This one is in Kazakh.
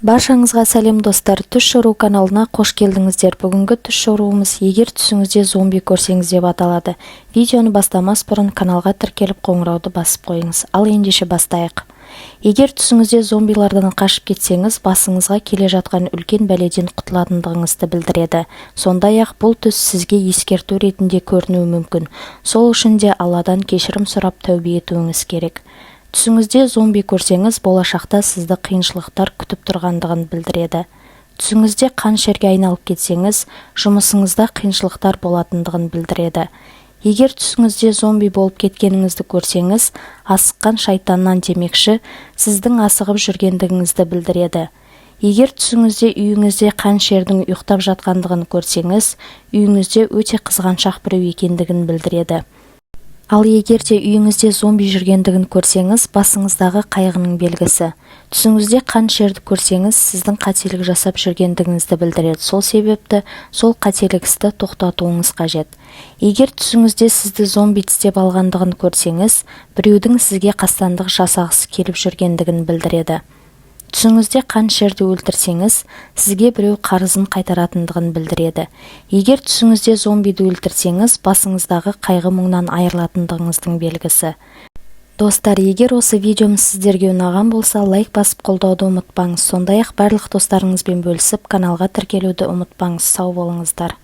Баршаңызға сәлем достар, Түс Шору каналына қош келдіңіздер. Бүгінгі түс шоруымыз егер түсіңізде зомби көрсеңіз деп аталады. Видеоны бастамас бұрын каналға тіркеліп қоңырауды басып қойыңыз. Ал ендеше бастайық. Егер түсіңізде зомбилардан қашып кетсеңіз, басыңызға келе жатқан үлкен бәледен құтылатындығыңызды білдіреді. Сондай-ақ бұл түс сізге ескерту ретінде көрінуі мүмкін. Сол үшін де Алладан кешірім сұрап тәубе етуіңіз керек. Түсіңізде зомби көрсеңіз, болашақта сізді қиыншылықтар күтіп тұрғандығын білдіреді. Түсіңізде қаншерге айналып кетсеңіз, жұмысыңызда қиыншылықтар болатындығын білдіреді. Егер түсіңізде зомби болып кеткеніңізді көрсеңіз, асыққан шайтаннан демекші, сіздің асығып жүргендігіңізді білдіреді. Егер түсіңізде үйіңізде қаншердің ұйықтап жатқандығын көрсеңіз, үйіңізде өте қызғаншақ біреу екендігін білдіреді. Ал егер де үйіңізде зомби жүргендігін көрсеңіз, басыңыздағы қайғының белгісі. Түсіңізде қаншерді көрсеңіз, сіздің қателік жасап жүргендігіңізді білдіреді. Сол себепті сол қателік істі тоқтатуыңыз қажет. Егер түсіңізде сізді зомби тістеп алғандығын көрсеңіз, біреудің сізге қастандық жасағысы келіп жүргендігін білдіреді. Түсіңізде қаншерді өлтірсеңіз, сізге біреу қарызын қайтаратындығын білдіреді. Егер түсіңізде зомбиді өлтірсеңіз, басыңыздағы қайғы мұңнан айырылатындығыңыздың белгісі. Достар, егер осы видеомыз сіздерге ұнаған болса, лайк басып қолдауды ұмытпаңыз. Сондай-ақ барлық достарыңызбен бөлісіп, каналға тіркелуді ұмытпаңыз. Сау болыңыздар.